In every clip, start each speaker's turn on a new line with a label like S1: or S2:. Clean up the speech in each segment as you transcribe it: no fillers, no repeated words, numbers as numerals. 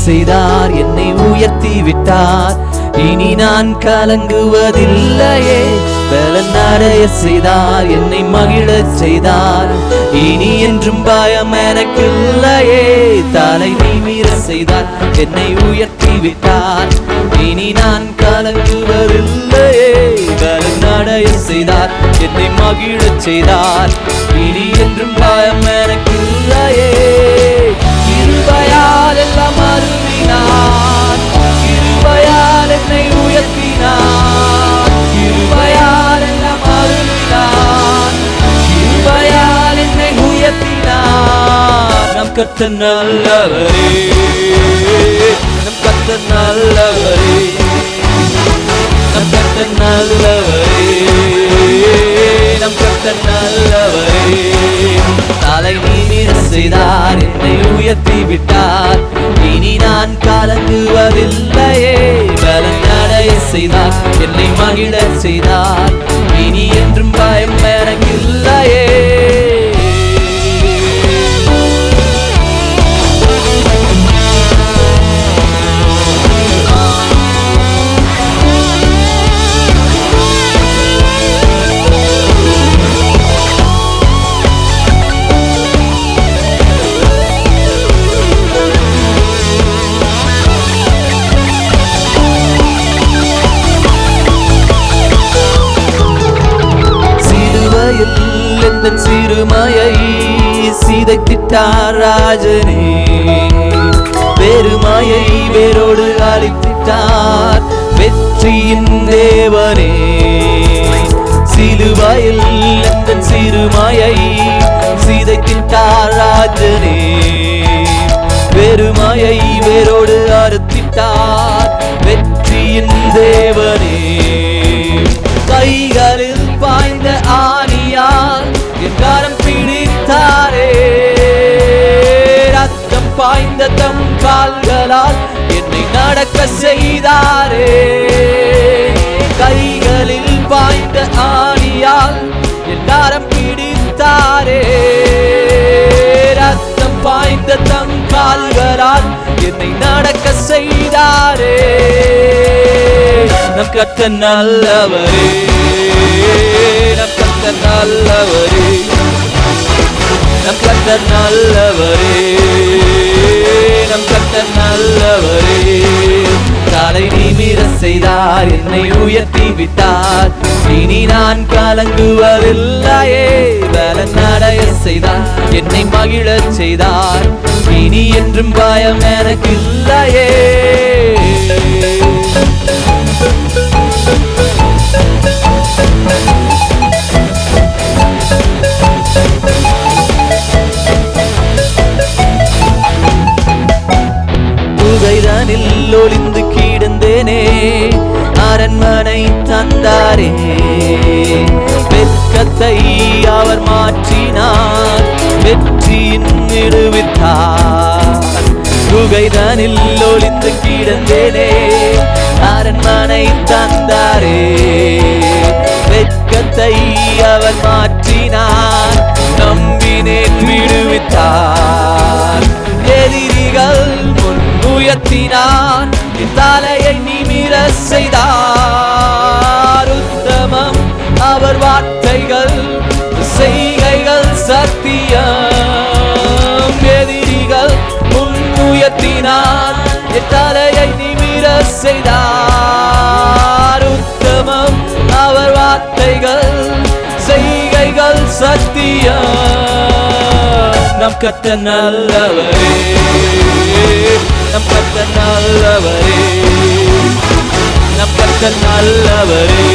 S1: செய்தார், என்னை உயர்த்தி விட்டார். இனி நான் கலங்குவதில்லையே. பலன் அடைய செய்தார், என்னை மகிழச் செய்தார். இனி என்றும் பயம் எனக்கு இல்லையே. தலை நிமிர செய்தார், என்னை உயர்த்தி விட்டார். இனி நான் கலங்குவதில்லையே. பலன் அடைய செய்தார், என்னை மகிழச் செய்தார். இனி என்றும் பயம் எனக்கு இல்லையே. கிருபையால் எல்லாம் அருளினார், கிருபையால் என்னை உயர்த்தினார். கிருபையால் எல்லாம் அருளினார், கிருபையால் என்னை உயர்த்தினார். நம் கர்த்தர் நல்லவரே, நம் கர்த்தர் நல்லவரே, நம் கர்த்தர் நல்லவரே, நம் கர்த்தர் நல்லவரே. தலை நிமிர செய்தார், என்னை உயர்த்தி விட்டார். இனி நான் கலங்குவதில்லையே. பலன் அடைய செய்தார், என்னை மகிழச் செய்தார். இனி என்றும் பயம் எனக்கு இல்லையே. எந்தன் சிறுமையை சிதைத்திட்டார் ராஜனே. பெருமையை வேரோடு அழித்திட்டார் வெற்றியின் தேவனே. சிலுவையில் எந்தன் சிறுமையை சிதைத்திட்டார் ராஜனே. பெருமையை வேரோடு அறுத்திட்டார் வெற்றியின் தேவனே. கைகளில் பாய்ந்த ஆணியால் என் கரம் பிடித்தாரே. ரத்தம் பாய்ந்த தம் கால்களால் என்னை நடக்க செய்தாரே. கைகளில் பாய்ந்த ஆணியால் என் கரம் பிடித்தாரே. ரத்தம் பாய்ந்த தம் கால்களால் என்னை நடக்க செய்தாரே. நம் கர்த்தர் நல்லவரே, நம் கர்த்தர் நல்லவரே, நம் கர்த்தர் நல்லவரே, நம் கர்த்தர் நல்லவரே. தலை நிமிர செய்தார், என்னை உயர்த்தி விட்டார். இனி நான் கலங்குவதில்லையே. பலன் அடைய செய்தார், என்னை மகிழச் செய்தார். இனி என்றும் பயம் எனக்கு இல்லையே. புகைதனில் ஒளிந்து கிடந்தேனே, அரண்மனை தந்தாரே. வெட்கத்தை அவர் மாற்றினார், வெற்றியின் நிறுவித்தார். புகைதனில் ஒளிந்து கிடந்தேனே, அரண்மனை தந்தாரே. வெட்கத்தை அவர் மாற்றினார், நம்பினேன் விடுவித்தார். எதிரிகள் முன் உயர்த்தினார், என் தலையை நிமிர செய்தார். உத்தமம் அவர் வார்த்தைகள், செய்கைகள் சத்தியம். எதிரிகள் முன் உயர்த்தினார், என் தலையை நிமிர செய்தார். உத்தமம் அவர் வார்த்தைகள், செய்கைகள் சத்தியம். நம் கர்த்தர் நல்லவரே, நம் கர்த்தர் நல்லவரே, நம் கர்த்தர் நல்லவரே,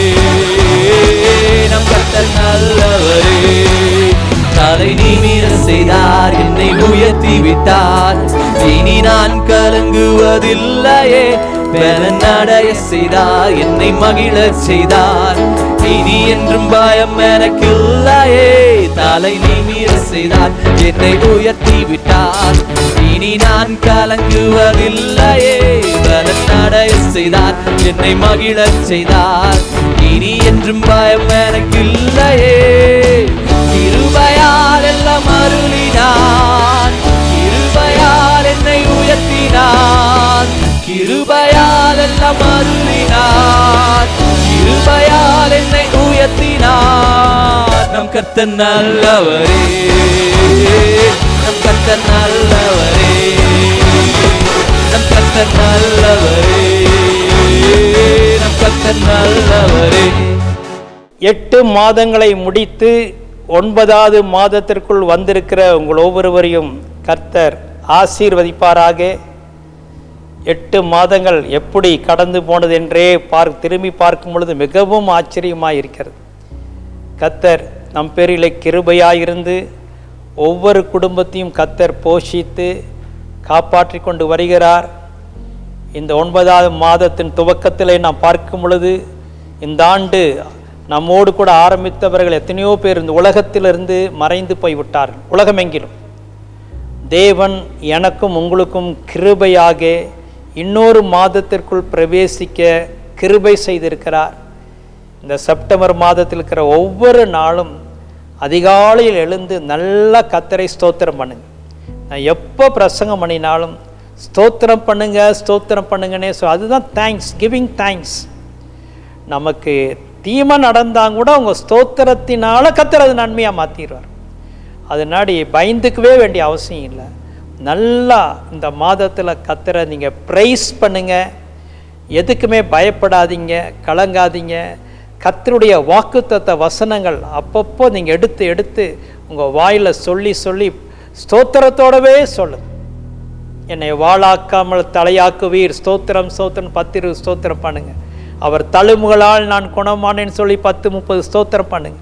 S1: நம் கர்த்தர் நல்லவரே. தலை நிமிர செய்தார், என்னை உயர்த்தி விட்டார். இனி நான் கலங்குவதில்லையே. பலன் அடைய செய்தார், என்னை மகிழச் செய்தார். இனி என்றும் பயம் எனக்கு இல்லையே. தலை நிமிர செய்தார், என்னை உயர்த்தி விட்டார். இனி நான் கலங்குவதில்லையே. பலன் அடைய செய்தார், என்னை மகிழச் செய்தார். இனி என்றும் பயம் எனக்கு இல்லையே. கிருபையால் எல்லாம் அருளினார், கிருபையால் என்னை உயர்த்தினார். எல்லாம் அருளினார், கிருபையால் என்னை உயர்த்தினார். நம் கர்த்தர் நல்லவரே, நம் கர்த்தர் நல்லவரே, நம் கர்த்தர் நல்லவரே, நம் கர்த்தர் நல்லவரே.
S2: 8 மாதங்களை முடித்து 9வது மாதத்திற்குள் வந்திருக்கிற உங்கள் ஒவ்வொருவரையும் கர்த்தர் ஆசீர்வதிப்பாராக. 8 மாதங்கள் எப்படி கடந்து போனது என்றே திரும்பி பார்க்கும் பொழுது மிகவும் ஆச்சரியமாக இருக்கிறது. கர்த்தர் நம் பேரிலே கிருபையாயிருந்து ஒவ்வொரு குடும்பத்தையும் கர்த்தர் போஷித்து காப்பாற்றி கொண்டு வருகிறார். இந்த 9வது மாதத்தின் துவக்கத்திலே நாம் பார்க்கும் பொழுது இந்த ஆண்டு நம்மோடு கூட ஆரம்பித்தவர்கள் எத்தனையோ பேர் இந்த உலகத்திலிருந்து மறைந்து போய்விட்டார்கள். உலகமெங்கிலும் தேவன் எனக்கும் உங்களுக்கும் கிருபையாக இன்னொரு மாதத்திற்குள் பிரவேசிக்க கிருபை செய்திருக்கிறார். இந்த செப்டம்பர் மாதத்தில் இருக்கிற ஒவ்வொரு நாளும் அதிகாலையில் எழுந்து நல்லா கர்த்தரை ஸ்தோத்திரம் பண்ணுங்க. நான் எப்போ பிரசங்கம் பண்ணினாலும் ஸ்தோத்திரம் பண்ணுங்க ஸ்தோத்திரம் பண்ணுங்கன்னே அதுதான் தேங்க்ஸ் கிவிங். தேங்க்ஸ். நமக்கு தீமை நடந்தாங்க கூட உங்கள் ஸ்தோத்திரத்தினால கர்த்தர் அது நன்மையாக மாற்றிடுவார். அதனாடி பயந்துக்கவே வேண்டிய அவசியம் இல்லை. நல்லா இந்த மாதத்தில் கர்த்தரை நீங்கள் ப்ரைஸ் பண்ணுங்கள். எதுக்குமே பயப்படாதீங்க, கலங்காதீங்க. கர்த்தருடைய வாக்குத்தத்த வசனங்கள் அப்பப்போ நீங்கள் எடுத்து எடுத்து உங்கள் வாயில் சொல்லி சொல்லி ஸ்தோத்திரத்தோடவே சொல்லு. என்னை வாளாக்காமல் தலையாக்குவீர், ஸ்தோத்திரம் ஸ்தோத்திரம் 10 ஸ்தோத்திரம் பண்ணுங்கள். அவர் தழும்புகளால் நான் குணமானேன்னு சொல்லி 10-30 ஸ்தோத்திரம் பண்ணுங்க.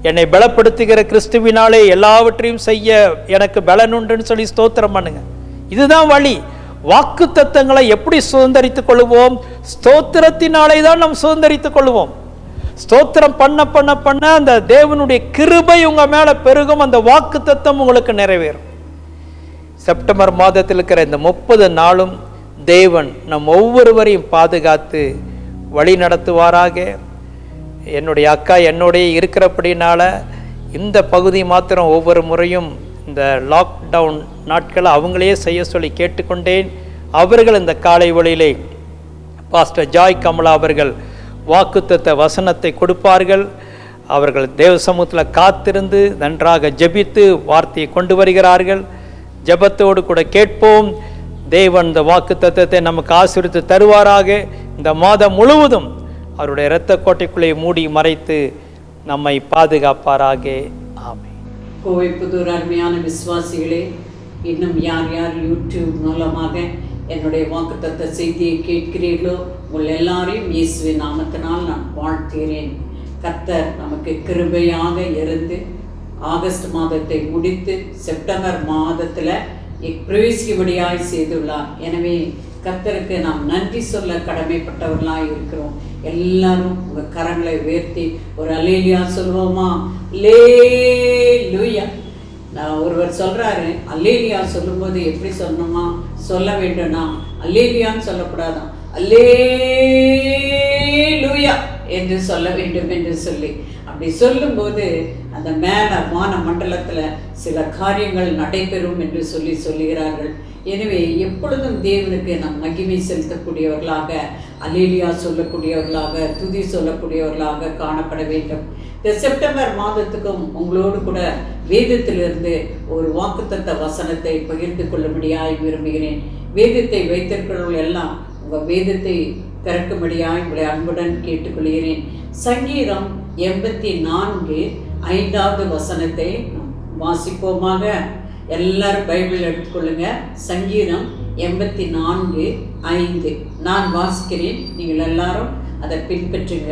S2: என்னை பலப்படுத்துகிற கிறிஸ்துவினாலே எல்லாவற்றையும் செய்ய எனக்கு பலன் உண்டுன்னு சொல்லி ஸ்தோத்திரம் பண்ணுங்க. இதுதான் வழி. வாக்கு தத்தங்களை எப்படி சுதந்திரித்துக் கொள்வோம்? ஸ்தோத்திரத்தினாலே தான் நாம் சுதந்திரித்துக் கொள்வோம். ஸ்தோத்திரம் பண்ண பண்ண பண்ண அந்த தேவனுடைய கிருபை உங்க மேல பெருகும். அந்த வாக்கு தத்தம் உங்களுக்கு நிறைவேறும். செப்டம்பர் மாதத்தில் இருக்கிற இந்த 30 நாளும் தேவன் நம் ஒவ்வொருவரையும் பாதுகாத்து வழி நடத்துவாராக. என்னுடைய அக்கா என்னுடைய இருக்கிறபடினால இந்த பகுதி மாத்திரம் ஒவ்வொரு முறையும் இந்த லாக்டவுன் நாட்களை அவங்களே செய்ய சொல்லி கேட்டுக்கொண்டேன். அவர்கள் இந்த காலை வழியிலே பாஸ்டர் ஜாய் கமலா அவர்கள் வாக்குத்தத்த வசனத்தை கொடுப்பார்கள். அவர்கள் தேவ சமூகத்தில் காத்திருந்து நன்றாக ஜெபித்து வார்த்தையை கொண்டு வருகிறார்கள். ஜெபத்தோடு கூட கேட்போம். தேவன் இந்த வாக்கு தத்தத்தை நமக்கு ஆசீர்வதித்து தருவாராக. இந்த மாதம் முழுவதும் அவருடைய இரத்த கோட்டைக்குள்ளே மூடி மறைத்து நம்மை பாதுகாப்பாராக. ஆமென்.
S3: கோவை புதூர் அருமையான விசுவாசிகளே, இன்னும் யார் யார் யூடியூப் மூலமாக என்னுடைய வாக்குத்தத்த செய்தியை கேட்கிறீர்களோ உங்கள் எல்லாரையும் இயேசுவின் நாமத்தினால் நான் வாழ்த்துகிறேன். கர்த்தர் நமக்கு கிருபையாக இருந்து ஆகஸ்ட் மாதத்தை முடித்து செப்டம்பர் மாதத்தில் பிரவேசிக்கும்படியாய் செய்துள்ளார். எனவே கர்த்தருக்கு நாம் நன்றி சொல்ல கடமைப்பட்டவர்களாக இருக்கிறோம். எல்லாரும் உங்கள் கரங்களை உயர்த்தி ஒரு அல்லேலூயா சொல்வோமா? அல்லேலூயா. நான் ஒருவர் சொல்கிறாரு, அல்லேலூயா சொல்லும்போது எப்படி சொல்லணுமா சொல்ல வேண்டும்னா அல்லேலூயான்னு சொல்லக்கூடாதான், அல்லேலூயா என்று சொல்ல வேண்டும் என்று சொல்லி அப்படி சொல்லும்போது அந்த மேல வான மண்டலத்தில் சில காரியங்கள் நடைபெறும் என்று சொல்லுகிறார்கள். எனவே எப்பொழுதும் தேவனுக்கு நம் மகிமை செலுத்தக்கூடியவர்களாக, அல்லேலூயா சொல்லக்கூடியவர்களாக, துதி சொல்லக்கூடியவர்களாக காணப்பட வேண்டும். இந்த செப்டம்பர் மாதத்துக்கும் உங்களோடு கூட வேதத்திலிருந்து ஒரு வாக்குத்தத்த வசனத்தை பகிர்ந்து கொள்ளும்படியாய் விரும்புகிறேன். வேதத்தை வைத்திருக்கிறவர்கள் எல்லாம் உங்கள் வேதத்தை திறக்கும்படியாய் உங்களை அன்புடன் கேட்டுக்கொள்கிறேன். சங்கீதம் 84:5 வசனத்தை வாசிப்போமாக. எல்லாரும் பைபிள் எடுத்துக்கொள்ளுங்க. சங்கீதம் 84:5 நான் வாசிக்கிறேன், நீங்கள் எல்லாரும் அதை பின்பற்றுங்க.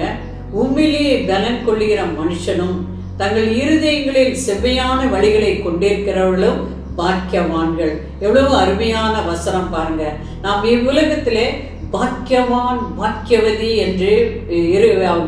S3: உம்மிலே பலன் கொள்ளுகிற மனுஷனும் தங்கள் இருதயங்களில் செவ்வையான வழிகளை கொண்டிருக்கிறவர்களும் பாக்கியவான்கள். எவ்வளவு அருமையான வசனம் பாருங்க. நாம் இவ்வுலகத்திலே பாக்கியவான் பாக்கியவதி என்று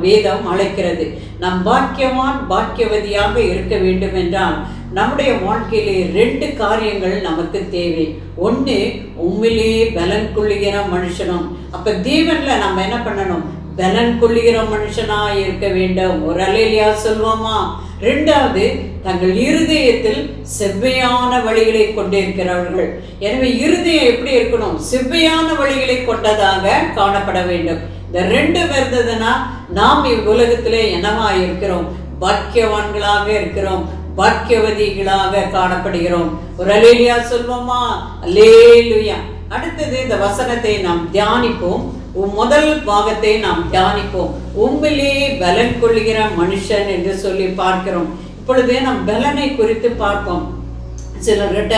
S3: வேதம் அழைக்கிறது. நம் பாக்கியவான் பாக்கியவதியாக இருக்க வேண்டும் என்றால் நம்முடைய வாழ்க்கையிலே 2 காரியங்கள் நமக்கு தேவை. ஒன்று, உண்மையிலே பலன் கொள்ளுகிற மனுஷனும். அப்ப தேவன்ல நம்ம என்ன பண்ணணும்? பலன் கொள்ளுகிற மனுஷனாய் இருக்க வேண்டும். ஒரு அல்லேலூயா சொல்வோமா? ரெண்டாவது, தங்கள் இருதயத்தில் செவ்வையான வழிகளை கொண்டிருக்கிறவர்கள். எனவே இருதயம் எப்படி இருக்கணும்? செவ்வையான வழிகளை கொண்டதாக காணப்பட வேண்டும். இந்த ரெண்டும் இருந்ததுன்னா நாம் இவ்வுலகத்திலே என்னவா இருக்கிறோம்? பாக்கியவான்களாக இருக்கிறோம், பாக்கியவதிகளாக காணப்படுகிறோம். ஒரு அல்லேலூயா சொல்வோமா? அல்லேலூயா. அடுத்தது இந்த வசனத்தை நாம் தியானிப்போம். முதல் பாகத்தை நாம் தியானிப்போம். உண்மையிலே பலன் கொள்ளுகிற மனுஷன் என்று சொல்லி பார்க்கிறோம். இப்பொழுது நம் பலனை குறித்து பார்ப்போம். சிலர்கிட்ட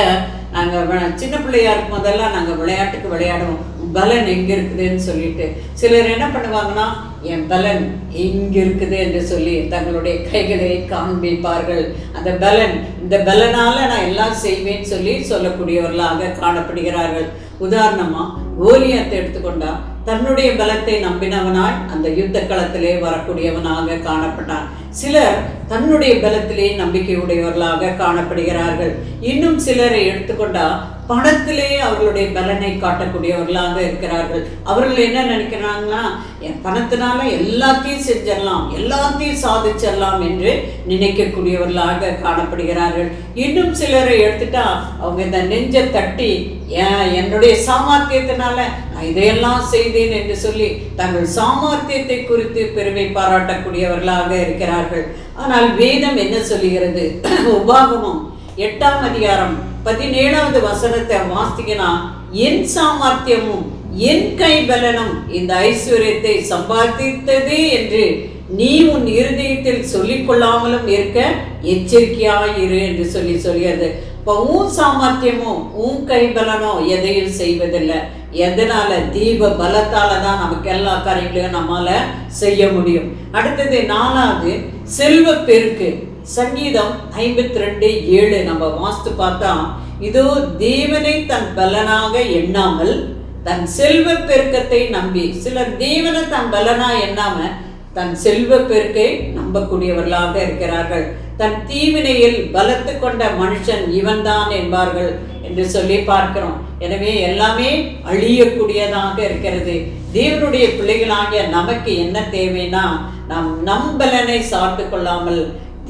S3: நாங்கள் சின்ன பிள்ளையா இருக்கும் போதெல்லாம் நாங்கள் விளையாட்டுக்கு விளையாடுவோம், பலன் எங்கே இருக்குதுன்னு சொல்லிட்டு. சிலர் என்ன பண்ணுவாங்கன்னா, என் பலன் எங்கே இருக்குது என்று சொல்லி தங்களுடைய கைகளை காண்பிப்பார்கள். அந்த பலன், இந்த பலனால் நான் எல்லாம் செய்வேன்னு சொல்லி சொல்லக்கூடியவர்களாக காணப்படுகிறார்கள். உதாரணமாக கோலியாத்தை எடுத்துக்கொண்டா, தன்னுடைய பலத்தை நம்பினவனாய் அந்த யுத்த களத்திலே வரக்கூடியவனாக காணப்பட்டான். சிலர் தன்னுடைய பலத்திலே நம்பிக்கை உடையவர்களாக காணப்படுகிறார்கள். இன்னும் சிலரை எடுத்துக்கொண்டா பணத்திலே அவர்களுடைய பலனை காட்டக்கூடியவர்களாக இருக்கிறார்கள். அவர்கள் என்ன நினைக்கிறாங்கன்னா, என் பணத்தினால எல்லாத்தையும் செஞ்சிடலாம், எல்லாத்தையும் சாதிச்சிடலாம் என்று நினைக்கக்கூடியவர்களாக காணப்படுகிறார்கள். இன்னும் சிலரை எடுத்துட்டா அவங்க இந்த நெஞ்சை தட்டி, என்னுடைய சாமர்த்தியத்தினால நான் இதையெல்லாம் செய்தேன் என்று சொல்லி தங்கள் சாமர்த்தியத்தை குறித்து பெருமை பாராட்டக்கூடியவர்களாக இருக்கிறார்கள். ஆனால் வேதம் என்ன சொல்லுகிறது? உபாகமம் 8ஆம் அதிகாரம் 17வது வசனத்தை வாசிக்கினா, என் சாமர்த்தியமும் என் கைபலனும் இந்த ஐஸ்வர்யத்தை சம்பாதித்தது என்று நீ உன் இருதயத்தில் சொல்லிக் கொள்ளாமலும் இருக்க எச்சரிக்கையாயிரு என்று சொல்கிறது. இப்போ உன் சாமர்த்தியமும் உன் கைபலனோ எதையும் செய்வதில்லை. எதனால? தீப பலத்தால தான் நமக்கு எல்லா காரியங்களையும் நம்மால செய்ய முடியும். அடுத்தது 4வது, செல்வ பெருக்கு. சங்கீதம் 52:7 நம்ம வாசித்து பார்த்தா, இதோ தேவனை தன் பலனாக எண்ணாமல் தன் செல்வ பெருக்கத்தை நம்பி. சிலர் தேவனை தன் பலனா எண்ணாம தன் செல்வ பெருக்கை நம்பக்கூடியவர்களாக இருக்கிறார்கள். தன் தீவினையில் பலத்து கொண்ட மனுஷன் இவன்தான் என்பார்கள் என்று சொல்லி பார்க்கிறோம். எனவே எல்லாமே அழியக்கூடியதாக இருக்கிறது. தேவனுடைய பிள்ளைகளாகிய நமக்கு என்ன தேவைன்னா, நாம் நம் பலனை சார்ந்து கொள்ளாமல்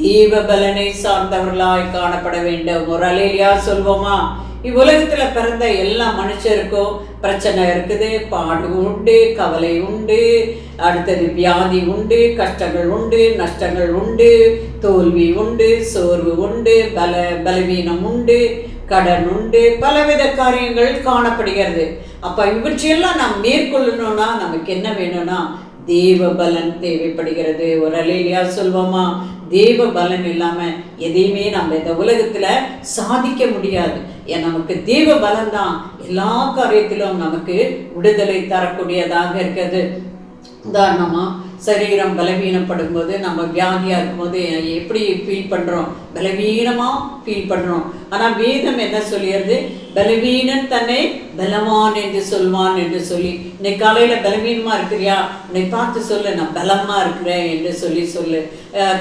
S3: தேவ பலனை சார்ந்தவர்களாய் காணப்பட வேண்டும். ஒரு அல்லேலூயா சொல்வோமா? இவ்வுலகத்துல பிறந்த எல்லா மனுஷருக்கும் பிரச்சனை இருக்குது, பாடு உண்டு, கவலை உண்டு, அடுத்தது வியாதி உண்டு, கஷ்டங்கள் உண்டு, நஷ்டங்கள் உண்டு, தோல்வி உண்டு, சோர்வு உண்டு, பலவீனம் உண்டு, கடன் உண்டு, பலவித காரியங்கள் காணப்படுகிறது. அப்ப இவற்றையெல்லாம் நாம் மேற்கொள்ளணும்னா நமக்கு என்ன வேணும்னா தேவ பலன் தேவைப்படுகிறது. ஒரு அல்லேலூயா சொல்வோமா? தேவ பலன் இல்லாம எதையுமே நம்ம இந்த உலகத்துல சாதிக்க முடியாது. நமக்கு தேவ பலன் தான் எல்லா காரியத்திலும் நமக்கு விடுதலை தரக்கூடியதாக இருக்கிறது. உதாரணமா சரீரம் பலவீனப்படும் போது, நம்ம வியாதியா இருக்கும்போது எப்படி ஃபீல் பண்றோம்? பலவீனமா ஃபீல் பண்றோம். ஆனா வேதம் என்ன சொல்லியது? பலவீனன் தன்னை பலவான் என்று சொல்வான் என்று சொல்லி. இன்னைக்கு காலையில பலவீனமா இருக்கிறியா? உன்னை பார்த்து சொல்லு, நான் பலமா இருக்கிறேன் என்று சொல்லு.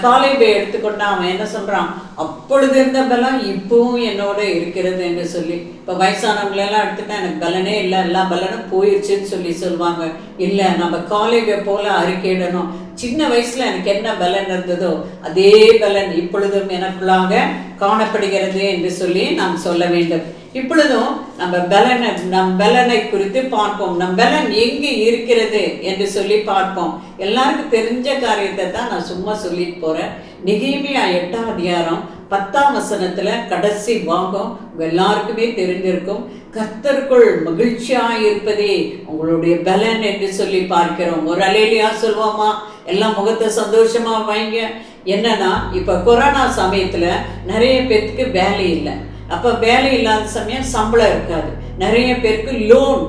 S3: காலையில எடுத்துக்கொண்டா அவன் என்ன சொல்றான்? அப்பொழுது இருந்த பலம் இப்பவும் என்னோட இருக்கிறது என்று சொல்லி. இப்ப வயசானவங்களெல்லாம் எடுத்துட்டா எனக்கு பலனே இல்லை, எல்லா பலனும் போயிடுச்சுன்னு சொல்லுவாங்க. இல்லை, நம்ம காலையில போல அறிக்கையிடணும். சின்ன வயசுல எனக்கு என்ன பலன் இருந்ததோ அதே பலன் இப்பொழுதும் எனக்குள்ளாக காணப்படுகிறது என்று சொல்லி நாம் சொல்ல வேண்டும். இப்பொழுதும் நம் பலனை குறித்து பார்ப்போம். நம் பலன் எங்கே இருக்கிறது என்று சொல்லி பார்ப்போம். எல்லாருக்கும் தெரிஞ்ச காரியத்தை தான் நான் சும்மா சொல்லிட்டு போறேன். நெகேமியா 8ஆம் அதிகாரம் 10ஆம் வசனத்துல கடைசி பாகம் எல்லாருக்குமே தெரிஞ்சிருக்கும். கர்த்தருக்குள் மகிழ்ச்சியாய் இருப்பதே உங்களுடைய பலன் என்று சொல்லி பார்க்கிறோம். ஒரு அல்லேலூயா சொல்வோமா? எல்லாம் முகத்தை சந்தோஷமா வைங்க. என்னன்னா, இப்ப கொரோனா சமயத்துல நிறைய பேருக்கு வேலை இல்லை. அப்ப வேலை இல்லாத சமயம் சம்பளம் இருக்காது. நிறைய பேருக்கு லோன்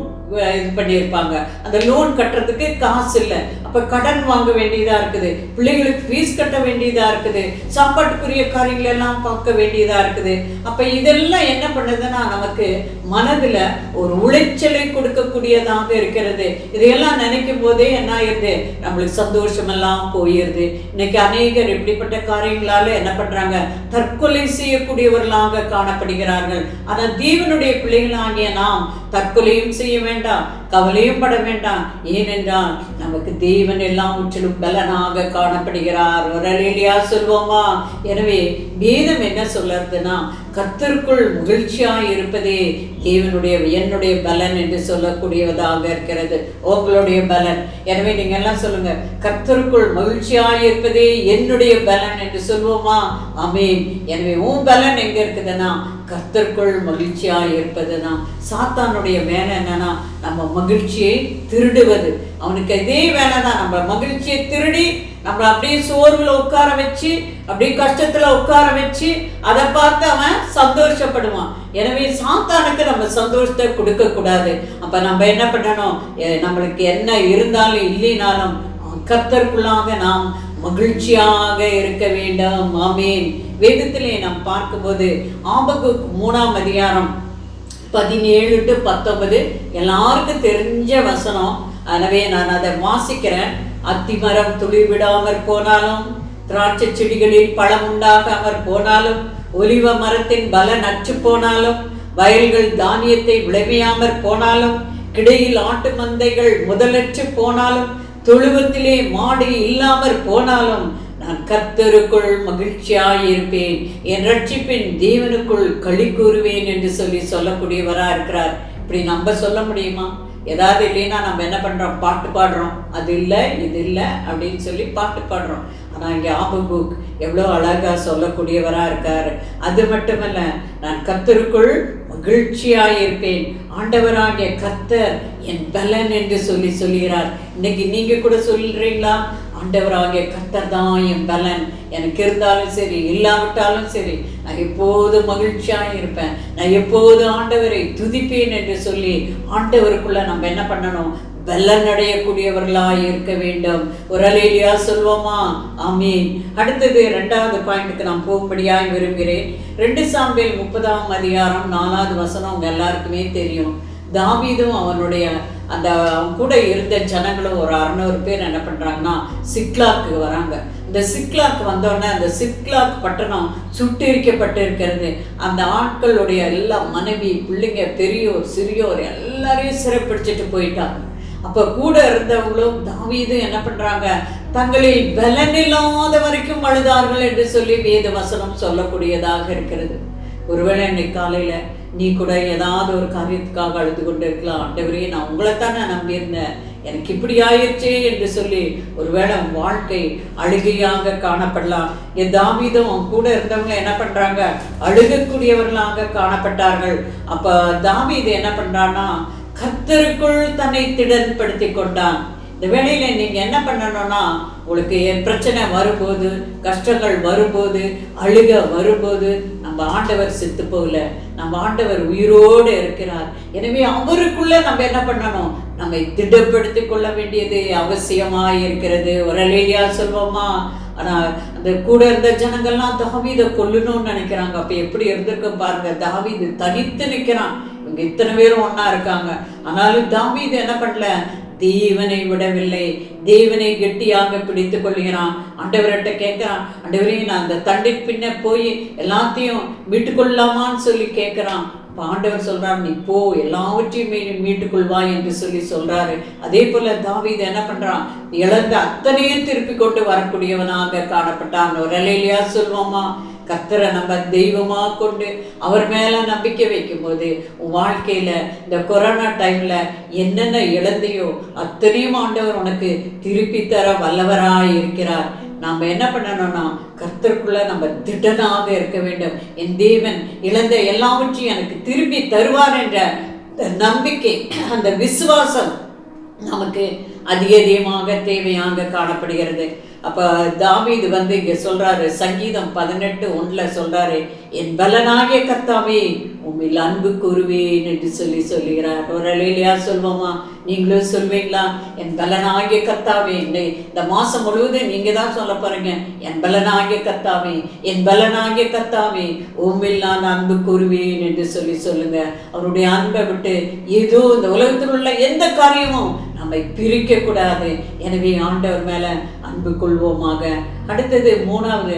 S3: இது பண்ணியிருப்பாங்க. அந்த லோன் கட்டுறதுக்கு காசு இல்லை. அப்ப கடன் வாங்க வேண்டியதா இருக்குது, பிள்ளைகளுக்கு ஃபீஸ் கட்ட வேண்டியதா இருக்குது, சாப்பாட்டுக்குரிய காரியங்கள் எல்லாம் பார்க்க வேண்டியதா இருக்குது. அப்ப இதெல்லாம் என்ன பண்ணுதுன்னா நமக்கு மனதுல ஒரு உளைச்சலை கொடுக்கக்கூடியதாக இருக்கிறது. இதையெல்லாம் நினைக்கும் போதே என்ன ஆயிருது? நம்மளுக்கு சந்தோஷமெல்லாம் போயிருது. இன்னைக்கு அநேகர் இப்படிப்பட்ட காரியங்களால என்ன பண்றாங்க? தற்கொலை செய்யக்கூடியவர்களாக காணப்படுகிறார்கள். ஆனால் தேவனுடைய பிள்ளைகளாகிய நாம் தற்கொலையும் செய்ய வேண்டாம், கவலையும் பட வேண்டாம். ஏனென்றால் நமக்கு தேவன் எல்லாம் முற்றிலும் பலனாக காணப்படுகிறார். ஒரு அல்லேலூயா சொல்வோமா? எனவே வேதம் என்ன சொல்லுறதுன்னா, கர்த்தருக்குள் மகிழ்ச்சியாய் இருப்பதே தேவனுடைய என்னுடைய பலன் என்று சொல்லக்கூடியதாக இருக்கிறது, உங்களுடைய பலன். எனவே நீங்க எல்லாம் சொல்லுங்க, கர்த்தருக்குள் மகிழ்ச்சியாய் இருப்பதே என்னுடைய பலன் என்று சொல்வோமா? ஆமென். எனவே உன் பலன் எங்க இருக்குதுன்னா கர்த்தருக்குள் மகிழ்ச்சியாய் இருப்பதுதான். சாத்தானுடைய வேலை என்னன்னா நம்ம மகிழ்ச்சியை திருடுவது. அவனுக்கு இதே வேலை தான், நம்ம மகிழ்ச்சியை திருடி நம்மளை அப்படியே சோர்வுல உட்கார வச்சு, அப்படியே கஷ்டத்துல உட்கார வச்சு, அதை பார்த்து அவன் சந்தோஷப்படுவான். எனவே சாத்தானுக்கு நம்ம சந்தோஷத்தை கொடுக்க கூடாது. அப்ப நம்ம என்ன பண்ணணும், நம்மளுக்கு என்ன இருந்தாலும் இல்லைனாலும் கர்த்தருக்குள்ளாக நாம் மகிழ்ச்சியாக இருக்க வேண்டும். ஆமென். வேதத்திலே நாம் பார்க்கும்போது ஆபகுக் 3ஆம் அதிகாரம் 17 to 19 எல்லாருக்கும் தெரிஞ்ச வசனம். எனவே நான் அதை வாசிக்கிறேன். அத்திமரம் துளிர் விடாமற் போனாலும், திராட்சை செடிகளில் பழம் உண்டாகாமற் போனாலும், ஒலிவ மரத்தின் பலன் அற்று போனாலும், வயல்கள் தானியத்தை விளைவியாமற் போனாலும், கிடையில் ஆட்டு மந்தைகள் முதலற்று போனாலும், தொழுவத்திலே மாடு இல்லாமற் போனாலும், நான் கர்த்தருக்குள் மகிழ்ச்சியாயிருப்பேன், என் ரட்சிப்பின் தேவனுக்குள் களி கூறுவேன் என்று சொல்லக்கூடியவராக இருக்கிறார். இப்படி நம்ம சொல்ல முடியுமா? ஏதாவது இல்லைன்னா நம்ம என்ன பண்ணுறோம், பாட்டு பாடுறோம். அது இல்லை இது இல்லை அப்படின்னு சொல்லி பாட்டு பாடுறோம். ஆனால் இங்கே ஆபகுக் எவ்வளோ அழகாக சொல்லக்கூடியவராக இருக்கார். அது மட்டுமல்ல, நான் கர்த்தருக்குள் மகிழ்ச்சியாயிருப்பேன், ஆண்டவராகிய கர்த்தர் என் பலன் என்று சொல்லுகிறார். இன்னைக்கு நீங்கள் கூட சொல்கிறீங்களா? ஆண்டவராகிய கர்த்தர் தான் என் பலன். எனக்கு இருந்தாலும் சரி இல்லாவிட்டாலும் சரி, நான் எப்போதும் மகிழ்ச்சியாக இருப்பேன், நான் எப்போதும் ஆண்டவரை துதிப்பேன் என்று சொல்லி ஆண்டவருக்குள்ள நம்ம என்ன பண்ணணும், பலன் அடையக்கூடியவர்களாக இருக்க வேண்டும். ஒரு அல்லேலூயா சொல்வோமா? ஆமீன். அடுத்தது 2வது பாயிண்ட்டுக்கு நான் போகும்படியாக விரும்புகிறேன். 2 சாமுவேல் 30ஆம் அதிகாரம் 4வது வசனம் உங்க எல்லாருக்குமே தெரியும். தாவீதும் அவனுடைய அந்த கூட இருந்த ஜனங்களும் ஒரு 600 பேர் என்ன பண்ணுறாங்கன்னா சிக்லாக்கு வராங்க. இந்த சிக்லாக்கு வந்தோடனே அந்த சிக்லாக் பட்டணம் சுட்டெரிக்கப்பட்டு இருக்கிறது. அந்த ஆட்களுடைய எல்லா மனைவி பிள்ளைங்க பெரியோர் சிறியோர் எல்லாரையும் சிறைப்பிடிச்சிட்டு போயிட்டாங்க. அப்போ கூட இருந்தவங்களும் தாவீதும் என்ன பண்ணுறாங்க, தங்களில் பலன் இல்லாத வரைக்கும் அழுதார்கள் என்று சொல்லி வேத வசனம் சொல்லக்கூடியதாக இருக்கிறது. ஒருவேளை இன்னைக்கு காலையில் நீ கூட ஏதாவது ஒரு காரியத்துக்காக அழுது கொண்டு இருக்கலாம். ஆண்டவரே, நான் உங்களைத்தானே நம்பியிருந்தேன், எனக்கு இப்படி ஆயிடுச்சே என்று சொல்லி ஒருவேளை வாழ்க்கை அழுகையாக காணப்படலாம். தாவீதும் அவன் கூட இருந்தவங்க என்ன பண்ணுறாங்க, அழுகக்கூடியவர்களாக காணப்பட்டார்கள். அப்போ தாவீது என்ன பண்ணுறான்னா கர்த்தருக்குள் தன்னை திடன்படுத்தி கொண்டான். இந்த வேளையில நீங்க என்ன பண்ணணும்னா, உங்களுக்கு பிரச்சனை வரும்போது, கஷ்டங்கள் வரும்போது, அழுக வரும்போது, நம்ம ஆண்டவர் செத்து போகல, நம்ம ஆண்டவர் உயிரோடு இருக்கிறார். எனவே அவருக்குள்ள நம்ம என்ன பண்ணணும், நம்மை திடப்படுத்திக் கொள்ள வேண்டியது அவசியமாய் இருக்கிறது. ஒரு அல்லேலூயா சொல்வோமா? ஆனா அந்த கூட இருந்த ஜனங்கள்லாம் தாவீதை கொல்லணும்னு நினைக்கிறாங்க. அப்ப எப்படி இருந்திருக்கும் பாருங்க. தாவீது தனித்து நிற்கிறான், இவங்க இத்தனை பேரும் ஒன்னா இருக்காங்க. ஆனாலும் தாவீது என்ன பண்ணல, தேவனை விடவில்லை, தேவனை கெட்டியாக பிடித்து கொள்கிறான். ஆண்டவர்கிட்ட கேட்கிறான், ஆண்டவரே, நான் அந்த தண்டை பின்ன போய் எல்லாத்தையும் மீட்டுக்கொள்ளலாமான்னு சொல்லி கேட்கிறான். இப்போ ஆண்டவர் சொல்றார், நீ போ, எல்லாவற்றையும் மீட்டுக்கொள்வாய் என்று சொல்றாரு. அதே போல தாவீது என்ன பண்றான், இழந்த அத்தனையும் திருப்பி கொண்டு வரக்கூடியவனாக காணப்பட்டான். ஒரு அல்லேலூயா சொல்வோமா? கர்த்தரை நம்ம தெய்வமாக கொண்டு அவர் மேலே நம்பிக்கை வைக்கும் போது உன் வாழ்க்கையில் இந்த கொரோனா டைமில் என்னென்ன இழந்தையோ அத்தனையும் ஆண்டவர் உனக்கு திருப்பி தர வல்லவராக இருக்கிறார். நாம் என்ன பண்ணணும்னா கர்த்தருக்குள்ள நம்ம திடனாக இருக்க வேண்டும். என் தேவன் இழந்த எல்லாவற்றையும் எனக்கு திருப்பி தருவார் என்ற நம்பிக்கை, அந்த விசுவாசம் நமக்கு அதிகமாக தேவையாக காணப்படுகிறது. அப்போ தாவீது இங்கே சொல்கிறாரு, சங்கீதம் 18:1 சொல்கிறாரு, என் பலனாகிய கர்த்தாவே உம்மில் அன்பு கூறுவேன் என்று சொல்லுகிறார். ஒரு அல்லேலூயா சொல்வோமா? நீங்களும் சொல்வீங்களா? என் பலனாகிய கர்த்தாவே. இந்த மாதம் முழுவதும் நீங்கள் தான் சொல்ல போகிறீங்க, என் பலனாகிய கர்த்தாவே, என் பலனாகிய கர்த்தாவே உம்மில் நான் அன்பு கூறுவேன் என்று சொல்லுங்க. அவருடைய அன்பை விட்டு ஏதோ இந்த உலகத்தில் உள்ள எந்த காரியமும் நம்மை பிரிக்க கூடாது. எனவே ஆண்டவர் மேல அன்பு கொள்வோமாக. அடுத்தது 3வது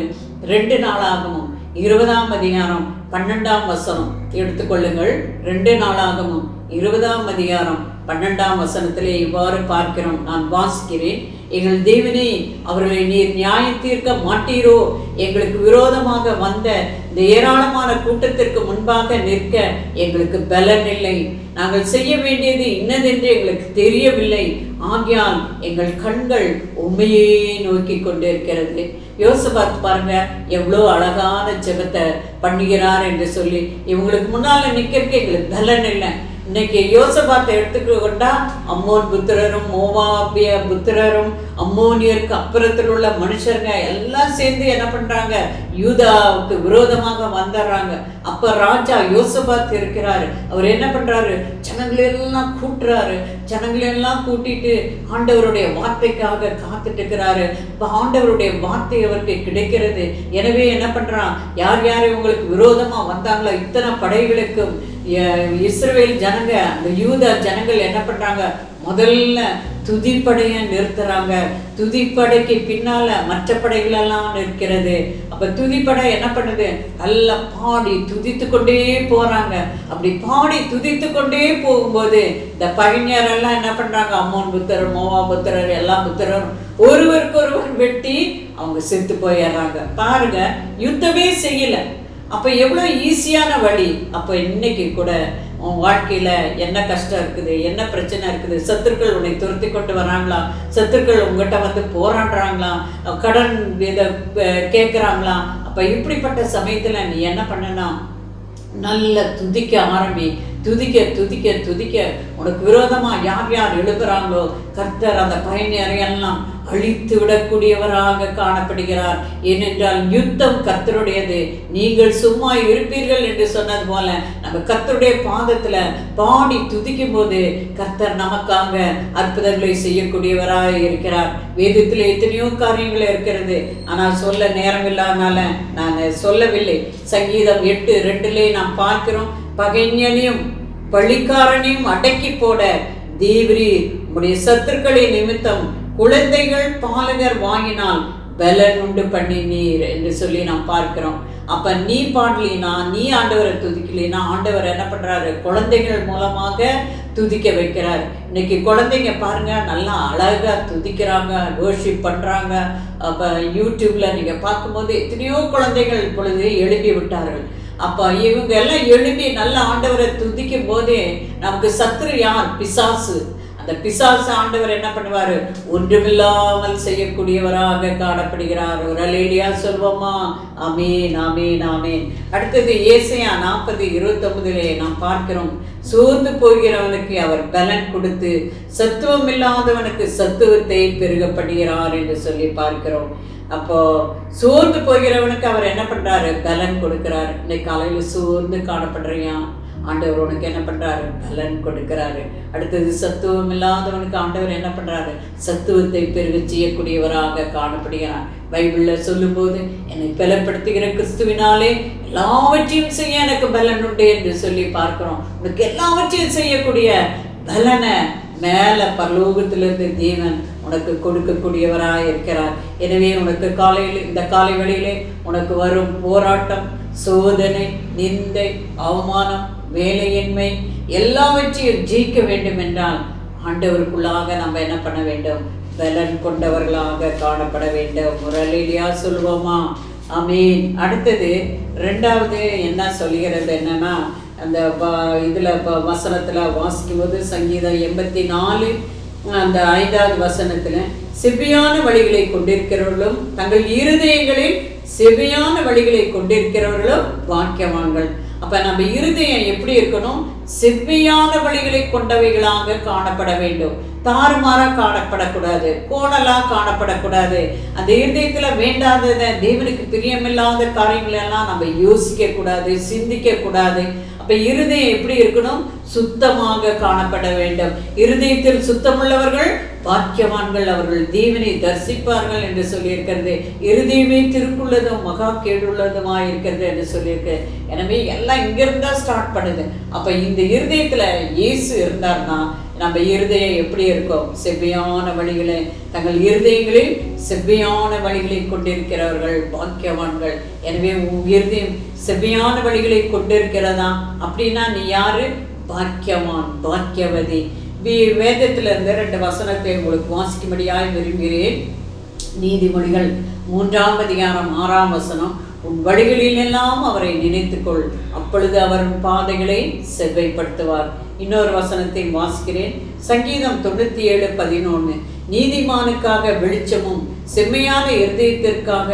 S3: 2 நாளாகமும் 20ஆம் அதிகாரம் 12ஆம் வசனம் எடுத்துக்கொள்ளுங்கள். 2 நாளாகமும் 20ஆம் அதிகாரம் 12ஆம் வசனத்திலே இவ்வாறு பார்க்கிறோம். நான் வாசிக்கிறேன். எங்கள் தேவனே, அவர்களை நீர் நியாயம் தீர்க்க மாட்டீரோ? எங்களுக்கு விரோதமாக வந்த இந்த ஏராளமான கூட்டத்திற்கு முன்பாக நிற்க எங்களுக்கு பலன் இல்லை. நாங்கள் செய்ய வேண்டியது இன்னதென்று எங்களுக்கு தெரியவில்லை. ஆகையால் எங்கள் கண்கள் உண்மையே நோக்கி கொண்டிருக்கிறது. யோசபாத் பாருங்க, எவ்வளோ அழகான ஜெபத்தை பண்ணுகிறார் என்று சொல்லி. இவங்களுக்கு முன்னால் நிற்கிறதுக்கு எங்களுக்கு பலன் இல்லை. இன்னைக்கு யோசபாத்தை எடுத்துக்கிட்டா அம்மோன் புத்திரரும் மோவாபிய புத்திரரும் அம்மோனியருக்கு அப்புறத்தில் உள்ள மனுஷருங்க எல்லாம் சேர்ந்து என்ன பண்றாங்க, யூதாவுக்கு விரோதமாக வந்துடுறாங்க. அப்ப ராஜா யோசபாத் இருக்கிறாரு. அவர் என்ன பண்றாரு, ஜனங்களெல்லாம் கூட்டுறாரு. ஜனங்களெல்லாம் கூட்டிட்டு ஆண்டவருடைய வார்த்தைக்காக காத்துட்டு இருக்கிறாரு. இப்போ ஆண்டவருடைய வார்த்தை அவருக்கு கிடைக்கிறது. எனவே என்ன பண்றான், யார் யார் இவங்களுக்கு விரோதமா வந்தாங்களோ இத்தனை படைகளுக்கும் இஸ்ரவேல் ஜனங்க, அந்த யூதா ஜனங்கள் என்ன பண்றாங்க, முதல்ல துதிப்படையை நிறுத்துறாங்க. துதிப்படைக்கு பின்னால மற்ற படைகள் எல்லாம் நிற்கிறது. அப்ப துதிப்படை என்ன பண்ணுது, நல்லா பாடி துதித்து கொண்டே போறாங்க. அப்படி பாடி துதித்து கொண்டே போகும்போது இந்த பகைஞரெல்லாம் என்ன பண்றாங்க, அம்மோன் புத்திரர் மோவா புத்திரர் எல்லா புத்திரரும் ஒருவருக்கு ஒருவர் வெட்டி அவங்க செத்து போயிடுறாங்க. பாருங்க, யுத்தமே செய்யல. அப்போ எவ்வளோ ஈஸியான வழி. அப்போ இன்னைக்கு கூட உன் வாழ்க்கையில் என்ன கஷ்டம் இருக்குது, என்ன பிரச்சனை இருக்குது, சத்துருக்கள் உன்னை துரத்தி கொண்டு வராங்களா, சத்துருக்கள் உங்கள்கிட்ட வந்து போராடுறாங்களா, கடன் இதை கேட்குறாங்களா, அப்போ இப்படிப்பட்ட சமயத்தில் நீ என்ன பண்ணனா, நல்ல துதிக்க ஆரம்பி. துதிக்க துதிக்க துதிக்க உனக்கு விரோதமாக யார் யார் எழுப்புறாங்களோ கர்த்தர் அந்த பயணியரையெல்லாம் அழித்து விடக்கூடியவராக காணப்படுகிறார். ஏனென்றால் யுத்தம் கர்த்தருடையது, நீங்கள் சும்மா இருப்பீர்கள் என்று சொன்னது போல நம்ம கர்த்தருடைய பாதத்துல பாடி துதிக்கும் போது கர்த்தர் நமக்காக அற்புதங்களை செய்யக்கூடியவராக இருக்கிறார். வேதத்தில் எத்தனையோ காரியங்கள் இருக்கிறது, ஆனால் சொல்ல நேரம் இல்லாதனால நான் சொல்லவில்லை. சங்கீதம் 8:2 நாம் பார்க்கிறோம், பகைஞனையும் பழிக்காரனையும் அடக்கி போட தேவரீர் உடைய சத்துருக்களின் நிமித்தம் குழந்தைகள் பாலகர் வாங்கினால் பலன் உண்டு பண்ணினீர் என்று சொல்லி நாம் பார்க்கிறோம். அப்ப நீ பாடலினா, நீ ஆண்டவரை துதிக்கலினா, ஆண்டவர் என்ன பண்றாரு, குழந்தைகள் மூலமாக துதிக்க வைக்கிறார். இன்னைக்கு குழந்தைங்க பாருங்க, நல்லா அழகா துதிக்கிறாங்க, வர்ஷிப் பண்றாங்க. அப்ப யூடியூப்ல நீங்க பார்க்கும்போது எத்தனையோ குழந்தைகள் இப்பொழுது எழுப்பி விட்டார்கள். அப்போ இவங்க எல்லாம் எழுப்பி நல்ல ஆண்டவரை துதிக்கும் போதே நமக்கு சத்துரு யார், பிசாசு. அந்த பிசாசு ஆண்டவர் என்ன பண்ணுவார், ஒன்றுமில்லாமல் செய்யக்கூடியவராக காணப்படுகிறார். ஒரு அல்லேலூயா சொல்வோமா? ஆமீன் ஆமீன் ஆமீன். அடுத்தது ஏசாயா 40:29 நாம் பார்க்கிறோம், சோர்ந்து போகிறவனுக்கு அவர் பலன் கொடுத்து சத்துவம் இல்லாதவனுக்கு சத்துவத்தை பெருகப்படுகிறார் என்று சொல்லி பார்க்கிறோம். அப்போ சோர்ந்து போகிறவனுக்கு அவர் என்ன பண்றாரு, பலன் கொடுக்கிறாரு. இன்னைக்கு காலையில் சோர்ந்து காணப்படுறியா, ஆண்டவர் உனக்கு என்ன பண்றாரு, பலன் கொடுக்கிறாரு. அடுத்தது சத்துவம் இல்லாதவனுக்கு ஆண்டவர் என்ன பண்றாரு, சத்துவத்தை பெருக செய்யக்கூடியவராக காணப்படுகிறார். பைபிள்ல சொல்லும் போது என்னை பலப்படுத்துகிற கிறிஸ்துவினாலே எல்லாவற்றையும் செய்ய எனக்கு பலன் உண்டு என்று சொல்லி பார்க்கிறோம். உனக்கு எல்லாவற்றையும் செய்யக்கூடிய பலனை மேல பரலோகத்திலிருந்து தேவன் உனக்கு கொடுக்கக்கூடியவராக இருக்கிறார். எனவே உனக்கு காலையில், இந்த காலை வேளையிலே உனக்கு வரும் போராட்டம், சோதனை, நிந்தை, அவமானம், வேலையின்மை எல்லாவற்றையும் ஜெயிக்க வேண்டும் என்றால் ஆண்டவருக்குள்ளாக நம்ம என்ன பண்ண வேண்டும், பலன் கொண்டவர்களாக காணப்பட வேண்டும். ஒரு அல்லேலூயா சொல்லுவோமா? ஆமீன். அடுத்தது ரெண்டாவது என்ன சொல்லுகிறது என்னன்னா, அந்த இதில் வசனத்தில் வாசிக்கும் போது சங்கீதம் 84 அந்த 5வது வசனத்தில், செவ்வியான வழிகளை கொண்டிருக்கிறவர்களும் தங்கள் இருதயங்களில் செவ்வியான வழிகளை கொண்டிருக்கிறவர்களும் பாக்கியவான்கள். அப்ப நம்ம இருதயம் எப்படி இருக்கணும், செவ்வியான வழிகளை கொண்டவைகளாக காணப்பட வேண்டும். தாறுமாறா காணப்படக்கூடாது, கோணலா காணப்படக்கூடாது. அந்த இருதயத்துல வேண்டாததை, தேவனுக்கு பிரியமில்லாத காரியங்கள் எல்லாம் நம்ம யோசிக்க கூடாது, சிந்திக்க கூடாது. அப்ப இருதயம் எப்படி இருக்கணும், சுத்தமாக காணப்பட வேண்டும். இருதயத்தில் சுத்தமுள்ளவர்கள் பாக்கியவான்கள், அவர்கள் தேவனை தரிசிப்பார்கள் என்று சொல்லியிருக்கிறது. இருதயமே திருக்குள்ளதும் மகா கேடுள்ளதுமா இருக்கிறது என்று சொல்லியிருக்கு. எனவே எல்லாம் இங்கிருந்தா ஸ்டார்ட் பண்ணுது. அப்ப இந்த இருதயத்துல இயேசு இருந்தார்னா நம்ம இருதயம் எப்படி இருக்கும், செவ்வியான வழிகளை, தங்கள் இருதயங்களில் செவ்வியான வழிகளை கொண்டிருக்கிறவர்கள் பாக்கியவான்கள். எனவே உன் இருதயம் செவ்வியான வழிகளை கொண்டிருக்கிறதா அப்படின்னா நீ யாரு, பாக்கியவான், பாக்கியவதி. வேதத்திலிருந்து 2 வசனத்தை உங்களுக்கு வாசிக்கும்படியாய் விரும்புகிறேன். நீதிமொழிகள் 3ஆம் அதிகாரம் 6ஆம் வசனம். உன் வழிகளிலெல்லாம் அவரை நினைத்துக்கொள், அப்பொழுது அவர் பாதைகளை செவ்வைப்படுத்துவார். இன்னொரு வசனத்தை வாசிக்கிறேன். சங்கீதம் 97:11. நீதிமானுக்காக வெளிச்சமும் செம்மையான இருதயத்திற்காக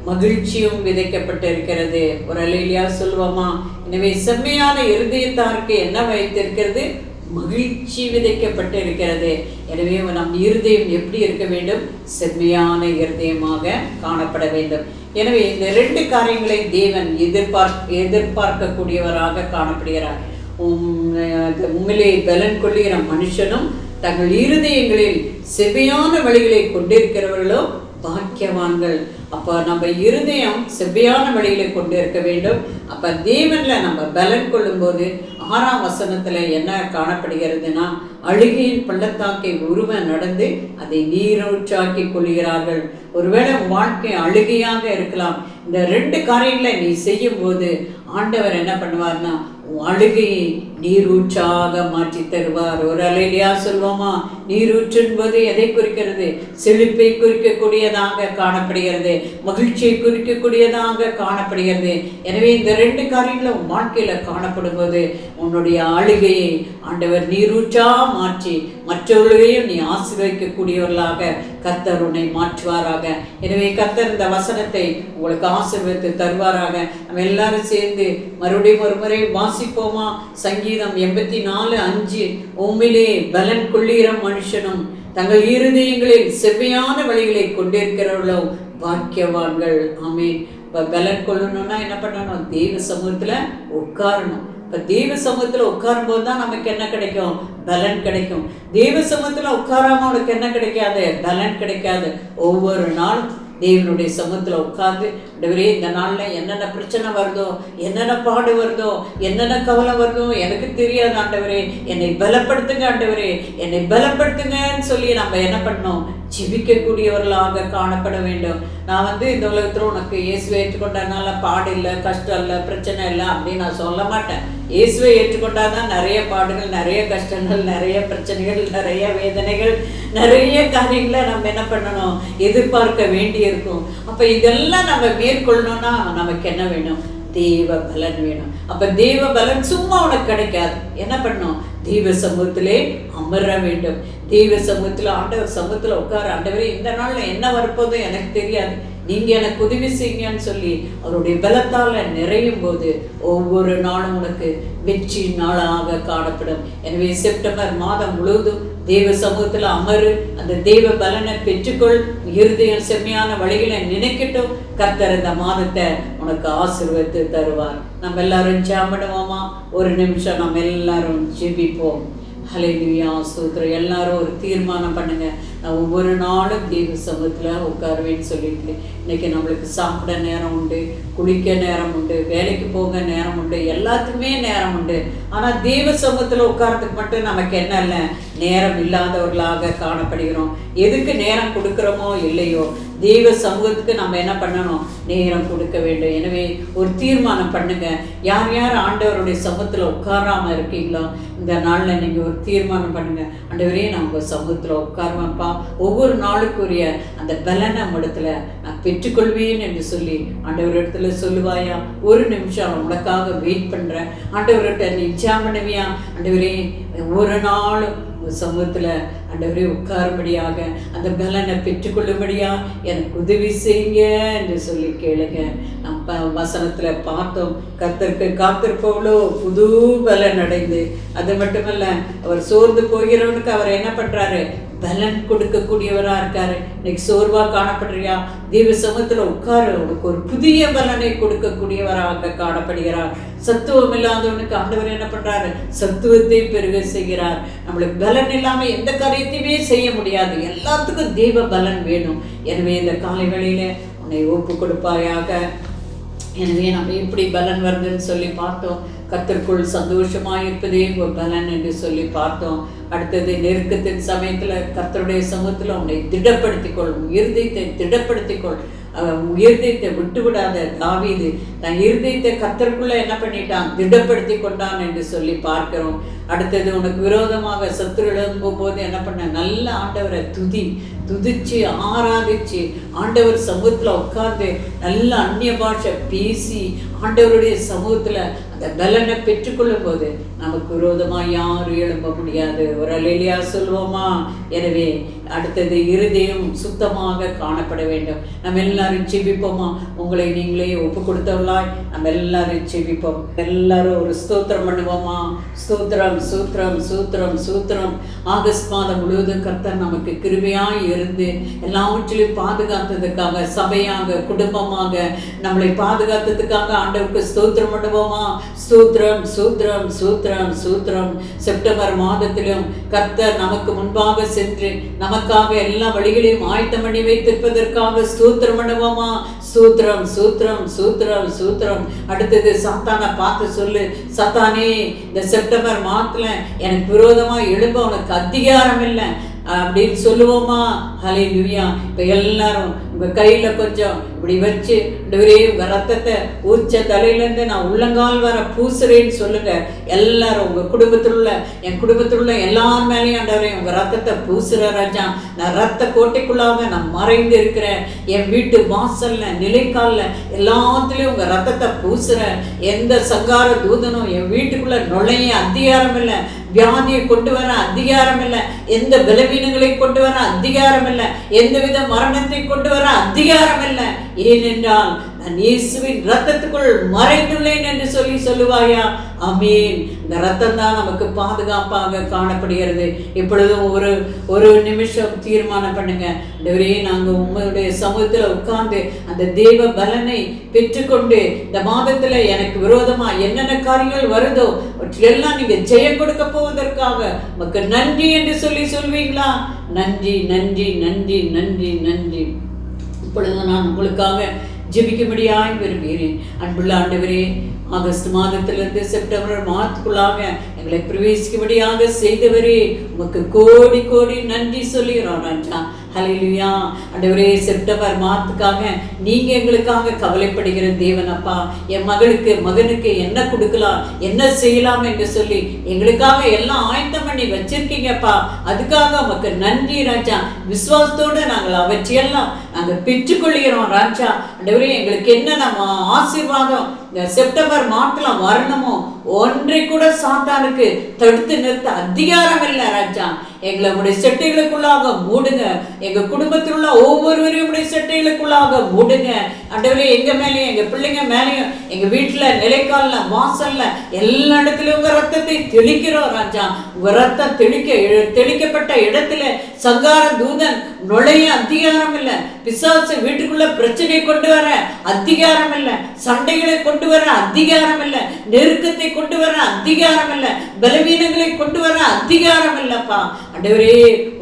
S3: மகிழ்ச்சியும் விதைக்கப்பட்டிருக்கிறது. ஒரு அல்லேலூயா சொல்லுவோமா? எனவே செம்மையான இருதயத்தாருக்கு என்ன வைத்திருக்கிறது? மகிழ்ச்சி விதைக்கப்பட்டிருக்கிறது. எனவே நம் இருதயம் எப்படி இருக்க வேண்டும்? செம்மையான இருதயமாக காணப்பட வேண்டும். எனவே இந்த 2 காரியங்களை தேவன் எதிர்பார்க்கக்கூடியவராக காணப்படுகிறார். உண்மையிலே பலன் கொள்ளுகிற மனுஷனும் தங்கள் இருதயங்களில் செவ்வையான வழிகளை கொண்டிருக்கிறவர்களோ பாக்கியவான்கள். அப்போ நம்ம இருதயம் செவ்வையான வழிகளை கொண்டு இருக்க வேண்டும். அப்போ தேவனில் நம்ம பலன் கொள்ளும்போது 6ஆம் வசனத்தில் என்ன காணப்படுகிறதுனா, அழுகையின் பள்ளத்தாக்கை உருவ நடந்து அதை நீரூற்றாக்கி கொள்கிறார்கள். ஒருவேளை வாழ்க்கை அழுகையாக இருக்கலாம். இந்த 2 காரியங்களை நீ செய்யும் போது ஆண்டவர் என்ன பண்ணுவார்னா அழுகையை நீரூற்றாக மாற்றி தருவார். ஒரு அல்லேலூயா சொல்வோமா? நீரூற்றுன்பது எதை குறிக்கிறது? செழிப்பை குறிக்கக்கூடியதாக காணப்படுகிறது, மகிழ்ச்சியை குறிக்கக்கூடியதாக காணப்படுகிறது. எனவே இந்த 2 காரியங்களும் வாழ்க்கையில் காணப்படும் போது உன்னுடைய அழுகையை ஆண்டவர் நீரூற்றா மாற்றி மற்றவர்களையும் நீ ஆசீர்வதிக்கக்கூடியவர்களாக கர்த்தர் உன்னை மாற்றுவாராக. எனவே கர்த்தர் இந்த வசனத்தை உங்களுக்கு ஆசீர்வதித்து தருவாராக. நம்ம எல்லாரும் சேர்ந்து மறுபடியும் ஒரு முறை வாசிப்போமா? சங்கீதம் 84:5. உம்மிலே பலன் கொள்ளுகிற மனுஷனும் தங்கள் இருதயங்களில் செவ்வையான வழிகளை கொண்டிருக்கிறவர்களோ பாக்கியவான்கள். ஆமீன். இப்போ பலன் கொள்ளணும்னா என்ன பண்ணணும்? தெய்வ சமூகத்தில் உட்காரணும். இப்போ தெய்வ சமூகத்தில் உட்காரும் போது தான் நமக்கு என்ன கிடைக்கும்? பலன் கிடைக்கும். தெய்வ சமூகத்தில் உட்காராம உனக்கு என்ன கிடைக்காது? பலன் கிடைக்காது. ஒவ்வொரு நாளும் தேவனுடைய சமூகத்தில் உட்கார்ந்து, ஆண்டவரே இந்த நாளில் என்னென்ன பிரச்சனை வருதோ, என்னென்ன பாடு வருதோ, என்னென்ன கவலை வருதோ எனக்கு தெரியாது ஆண்டவரே, என்னை பலப்படுத்துங்க ஆண்டவரே, என்னை பலப்படுத்துங்கன்னு சொல்லி நம்ம என்ன பண்ணோம்? ஜெபிக்கக்கூடியவர்களாக காணப்பட வேண்டும். நான் இந்த உலகத்தில் உனக்கு இயேசுவை ஏற்றுக்கொண்டதுனால பாடு இல்லை, கஷ்டம் இல்லை, பிரச்சனை இல்லை அப்படின்னு நான் சொல்ல மாட்டேன். இயேசுவை ஏற்றுக்கொண்டாதான் நிறைய பாடுகள், நிறைய கஷ்டங்கள், நிறைய பிரச்சனைகள், நிறைய வேதனைகள், நிறைய காரியங்களை நம்ம என்ன பண்ணணும்? எதிர்பார்க்க வேண்டி இருக்கும். அப்போ இதெல்லாம் நம்ம மேற்கொள்ளணும்னா நமக்கு என்ன வேணும்? தேவ பலன் வேணும். அப்ப தேவ பலன் சும்மா உனக்கு கிடைக்காது. என்ன பண்ணும்? தெய்வ சமூகத்திலே அமர வேண்டும். தெய்வ சமூகத்தில் ஆண்டவர் சமூகத்தில் உட்கார, ஆண்டவரே இந்த நாள்ல என்ன வரப்போதும் எனக்கு தெரியாது, நீங்க எனக்கு உதவி செய்யுங்கன்னு சொல்லி அவருடைய பலத்தால நிறையும் போது ஒவ்வொரு நாளும் உனக்கு வெற்றி நாளாக காணப்படும். எனவே செப்டம்பர் மாதம் முழுவதும் தேவ சமூகத்தில் அமரு, அந்த தேவ பலனை பெற்றுக்கொள், இருதயம் செம்மையான வழிகளை நினைக்கட்டும். கர்த்தர் இந்த மாதத்தை உனக்கு ஆசீர்வதித்து தருவார். நம்ம எல்லாரும் ஜெபம் பண்ணுவோமா? ஒரு நிமிஷம் நம்ம எல்லாரும் ஜெபிப்போம். ஹல்லேலூயா, ஸ்தோத்திரம். எல்லாரும் ஒரு தீர்மானம் பண்ணுங்க, நான் ஒவ்வொரு நாளும் தெய்வ சமூகத்தில் உட்காருவேன்னு சொல்லிட்டு. இன்னைக்கு நம்மளுக்கு சாப்பிட நேரம் உண்டு, குளிக்க நேரம் உண்டு, வேலைக்கு போக நேரம் உண்டு, எல்லாத்துக்குமே நேரம் உண்டு. ஆனால் தெய்வ சமூகத்தில் உட்காரத்துக்கு மட்டும் நமக்கு என்ன இல்லை, நேரம் இல்லாதவர்களாக காணப்படுகிறோம். எதுக்கு நேரம் கொடுக்குறோமோ இல்லையோ, தெய்வ சமூகத்துக்கு நம்ம என்ன பண்ணணும்? நேரம் கொடுக்க வேண்டும். எனவே ஒரு தீர்மானம் பண்ணுங்க. யார் யார் ஆண்டவருடைய சமூகத்தில் உட்காராமல் இருக்கீங்களோ இந்த நாளில் நீங்கள் ஒரு தீர்மானம் பண்ணுங்க. ஆண்டவரே நான் உங்கள் சமூகத்தில் உட்காருவேன்ப்பா, ஒவ்வொரு நாளுக்குரிய அந்த பலனை இடத்துல நான் பெற்றுக்கொள்வேன் என்று சொல்லி ஆண்டவரிடத்துல சொல்லுவாயா? ஒரு நிமிஷம் உனக்காக வெயிட் பண்ணுறேன். ஆண்டவர்கிட்ட நீ ஜெபம் பண்ணுவியா? ஆண்டவரே ஒவ்வொரு நாளும் சமூகத்தில் ஆண்டவரே உட்காரும்படியாக, அந்த பலனை பெற்றுக்கொள்ளும்படியா எனக்கு உதவி செய்யுங்க என்று சொல்லி கேளுங்க. நம்ம வசனத்தில் பார்த்தோம், கர்த்தருக்கு காத்திருப்பவளோ புது பலன் அடைந்து. அது மட்டுமல்ல, அவர் சோர்ந்து போகிறவனுக்கு அவர் என்ன பண்றாரு? பலன் கொடுக்கக்கூடியவராக இருக்காரு. இன்னைக்கு சோர்வா காணப்படுறியா? தெய்வ சமூகத்தில் உட்காரு, உனக்கு ஒரு புதிய பலனை கொடுக்கக்கூடியவராக காணப்படுகிறார். சத்துவம் இல்லாதவனுக்கு ஆண்டவர் என்ன பண்றாரு? சத்துவத்தை பெருக செய்கிறார். நம்மளுக்கு பலன் இல்லாம எந்த காரியத்தையுமே செய்ய முடியாது. எல்லாத்துக்கும் தெய்வ பலன் வேணும். எனவே இந்த காலை வேளையில உன்னை ஒப்பு கொடுப்பாயாக. எனவே நம்ம எப்படி பலன் வருதுன்னு சொல்லி பார்த்தோம். கர்த்தருக்குள் சந்தோஷமாக இருப்பதே ஒரு பலன் என்று சொல்லி பார்த்தோம். அடுத்தது, நெருக்கத்தின் சமயத்தில் கர்த்தருடைய சமூகத்தில் உன்னை திடப்படுத்திக்கொள், இருதயத்தை திடப்படுத்திக்கொள். இருதயத்தை விட்டு விடாத தாவீது தன் இருதயத்தை கர்த்தருக்குள்ள என்ன பண்ணிட்டான், திடப்படுத்தி கொண்டான் என்று சொல்லி பார்க்கிறோம். அடுத்தது, உனக்கு விரோதமாக சத்துரு எழும்பும் போது என்ன பண்ண, நல்ல ஆண்டவரை துதிச்சு ஆராதிச்சு ஆண்டவர் சமூகத்தில் உட்கார்ந்து நல்ல அந்நிய பாஷை பேசி ஆண்டவருடைய சமூகத்தில் அந்த பலனை பெற்றுக்கொள்ளும் போது நமக்கு விரோதமாக யாரும் எழும்ப முடியாது. ஒரு அல்லேலூயா சொல்வோமா? எனவே அடுத்தது, இருதயம் சுத்தமாக காணப்பட வேண்டும். நம்ம எல்லாரும் செபிப்போமா? உங்களை நீங்களே ஒப்பு கொடுத்தவர்களாய் நம்ம எல்லாரும் செபிப்போம். எல்லாரும் ஒரு ஸ்தோத்திரம் பண்ணுவோமா? ஸ்தோத்திரம் சூத்திரம் சூத்திரம் சூத்திரம். ஆகஸ்ட் மாதம் முழுவதும் கர்த்தர் நமக்கு கிருபையாய் இருந்து எல்லாவற்றிலையும் பாதுகாத்ததுக்காக, சபையாக குடும்பமாக நம்மளை பாதுகாத்ததுக்காக ஆண்டவருக்கு ஸ்தோத்திரம் பண்ணுவோமா? ஸ்தோத்திரம் சூத்திரம் சூத்திரம் சூத்திரம். செப்டம்பர் மாதத்திலும் கர்த்தர் நமக்கு முன்பாக சென்று நமக்காக எல்லா வழிகளையும் ஆயத்தம் பண்ணி வைத்திருப்பதற்காக ஸ்தோத்திரம் பண்ணுவோமா? சூத்திரம் சூத்திரம் சூத்திரம் சூத்திரம். அடுத்தது, சாத்தானை பார்த்து சொல்லு, சாத்தானே இந்த செப்டம்பர் மாதத்துல எனக்கு விரோதமா எழும்ப உனக்கு அதிகாரம் இல்லை அப்படின்னு சொல்லுவோமா? ஹல்லேலூயா. இப்போ எல்லாரும் உங்கள் கையில் கொஞ்சம் இப்படி வச்சு, ஆண்டவரே உங்கள் ரத்தத்தை உச்ச தலையிலேருந்து நான் உள்ளங்கால் வர பூசுறேன்னு சொல்லுங்க. எல்லாரும் உங்கள் குடும்பத்தில் உள்ள, என் குடும்பத்தில் உள்ள எல்லார் மேலேயும் ஆண்டவரே உங்கள் ரத்தத்தை பூசுற ராஜா. நான் ரத்த கோட்டைக்குள்ளாக நான் மறைந்து இருக்கிறேன். என் வீட்டு வாசல்ல, நிலைக்காலில் எல்லாத்துலேயும் உங்கள் ரத்தத்தை பூசுற. எந்த சங்கார தூதனும் என் வீட்டுக்குள்ளே நுழைய அதிகாரம் இல்லை. வியாதியை கொண்டு வர அதிகாரம் இல்லை. எந்த பலவீனங்களை கொண்டு வர அதிகாரம் இல்லை. எந்தவித மரணத்தை கொண்டு வர அதிகாரம் இல்லை. ஏனென்றால் நான் இயேசுவின் ரத்தத்துக்குள் மறைந்துள்ளேன் என்று சொல்லுவாயா? ஆமீன். இந்த ரத்தம் தான் நமக்கு பாதுகாப்பாக காணப்படுகிறது. இப்பொழுதும் ஒரு நிமிஷம் தீர்மானம் பண்ணுங்க, ஆண்டவரே நாங்கள் உங்களுடைய சமூகத்தில் உட்கார்ந்து அந்த தேவ பலனை பெற்றுக்கொண்டு இந்த மாதத்தில் எனக்கு விரோதமாக என்னென்ன காரியங்கள் வருதோ அவற்றெல்லாம் நீங்கள் ஜெயம் கொடுக்க போவதற்காக உமக்கு நன்றி என்று சொல்வீங்களா? நன்றி நன்றி நன்றி நன்றி நன்றி. இப்பொழுது நான் உங்களுக்காக ஜெபிக்கும்படியாய் விரும்புகிறேன். அன்புள்ள ஆண்டவரே, ஆகஸ்ட் மாதத்திலிருந்து செப்டம்பர் மாதத்துக்குள்ளாக எங்களை பிரவேசிக்கும்படியாக செய்தவரே உமக்கு கோடி கோடி நன்றி சொல்லுகிறோம் ராஜா. ஹல்லேலூயா. ஆண்டவரே, செப்டம்பர் மாதத்துக்காக நீங்க எங்களுக்காக கவலைப்படுகிற தேவன் அப்பா. என் மகனுக்கு என்ன கொடுக்கலாம், என்ன செய்யலாம் என்று சொல்லி எங்களுக்காக எல்லாம் ஆயத்தம் பண்ணி வச்சிருக்கீங்கப்பா. அதுக்காக உமக்கு நன்றி ராஜா. விசுவாசத்தோடு நாங்கள் அவற்றையெல்லாம் நாங்கள் பெற்றுக்கொள்கிறோம் ராஜா. ஆண்டவரே, எங்களுக்கு என்ன நம்ம ஆசீர்வாதம் இந்த செப்டம்பர் மாதத்தில் வரணுமோ ஒன்றை கூட சாத்தானுக்கு தடுத்து நிறுத்த அதிகாரம் இல்லை ராஜா. எங்களை உடைய செட்டைகளுக்குள்ளாக மூடுங்க. எங்க குடும்பத்தில் உள்ள ஒவ்வொருவரையும் உடைய செட்டைகளுக்குள்ளாக மூடுங்க ஆண்டவரே. எங்க மேலேயும், எங்க பிள்ளைங்க மேலேயும், எங்க வீட்டுல, நிலைக்கால்ல, வாசல்ல, எல்லா இடத்துலயும் உங்க ரத்தத்தை தெளிக்கிறோம் ராஜா. உங்க ரத்தம் தெளிக்கப்பட்ட இடத்துல சங்கார தூதன் நுழைய அதிகாரம் இல்லை. பிசாசு வீட்டுக்குள்ள பிரச்சனை கொண்டு வர அதிகாரம் இல்லை. சண்டைகளை கொண்டு வர அதிகாரம் இல்லை. நெருக்கத்தை கொண்டு வர அதிகாரம் இல்லை. பலவீனங்களை கொண்டு வர அதிகாரம் இல்லப்பா. ஆண்டவரே,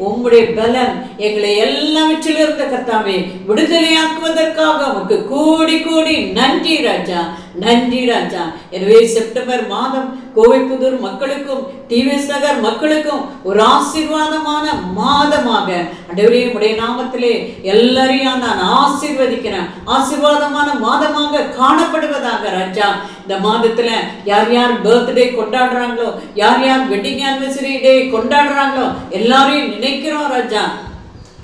S3: உம்முடைய பலன் எங்களை எல்லாவற்றிலிருந்து கர்த்தாவே விடுதலையாக்குவதற்காக உமக்கு கோடி கோடி நன்றி ராஜா. நன்றி ராஜா. எனவே செப்டம்பர் மாதம் கோவைப்புதூர் மக்களுக்கும் டிவிஎஸ் நகர் மக்களுக்கும் ஒரு ஆசீர்வாதமான மாதமாக ஆண்டவரே உம்முடைய நாமத்திலே எல்லாரையும் நான் ஆசீர்வதிக்கிறேன். ஆசீர்வாதமான மாதமாக காணப்படுவதாக ராஜா. இந்த மாதத்துல யார் யார் பர்த்டே கொண்டாடுறாங்களோ, யார் யார் வெட்டிங் ஆனிவர்சரி டே கொண்டாடுறாங்களோ எல்லாரையும் நினைக்கிறோம் ராஜா.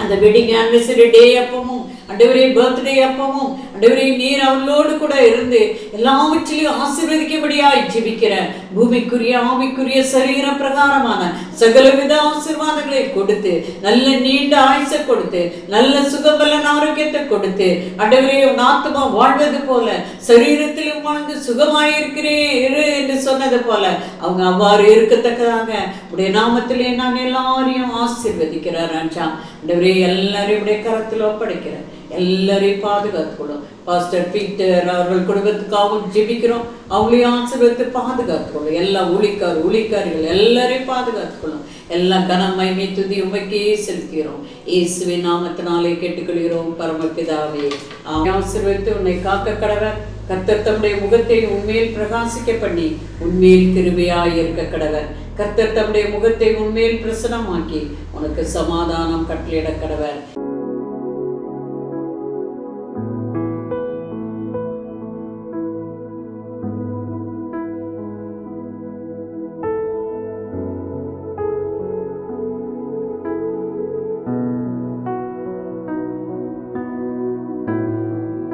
S3: அந்த வெட்டிங் ஆனிவர்சரி டே அப்பவும் ஆண்டவரே, பர்த்டே அப்பவும் ஆண்டவரே நீர் அவளோடு கூட இருந்து எல்லாவற்றிலையும் ஆசீர்வதிக்கும்படியாய் ஜெபிக்கிற பூமிக்குரிய ஆவிக்குரிய சரீர பிரகாரமான சகலவித ஆசீர்வாதங்களை கொடுத்து, நல்ல நீண்ட ஆயுசை கொடுத்து, நல்ல சுகபலன் ஆரோக்கியத்தை கொடுத்து ஆண்டவரே உன் ஆத்துமா வாழ்வது போல சரீரத்திலும் வாழ்ந்து சுகமாயிருக்கிறேன் என்று சொன்னது போல அவங்க அவ்வாறு இருக்கத்தக்கதாக உடைய நாமத்திலே நான் எல்லாரையும் ஆசீர்வதிக்கிறேன் ராஜா. ஆண்டவரே, எல்லாரையும் உடைய கரத்தில் ஒப்படைக்கிறேன். எல்லாரையும் பாதுகாத்துக்கொள்ளும். பாஸ்டர் பீட்டர் அவர்கள் குடும்பத்துக்காகவும் ஜெபிக்கிறோம். அவங்களையும் ஆசீர்வதித்து பாதுகாத்துக்கொள்ளும். எல்லா ஊழிக்காரிகள் எல்லாரையும் பாதுகாத்துக்கொள்ளும். எல்லா கனம் மகிமை துதி உமக்கே செலுத்துகிறோம். இயேசுவின் நாமத்தினாலே கேட்டுக்கொள்கிறோம் பரமபிதாவே. ஆசீர்வதித்து உன்னை காக்க கடவர். கர்த்தர் தம்முடைய முகத்தை உண்மையில் பிரகாசிக்க பண்ணி உண்மையில் கிருபையாய் இருக்க கடவர். கர்த்தர் தம்முடைய முகத்தை உண்மையில் பிரசனமாக்கி உனக்கு சமாதானம் கட்டளையிட கடவர்.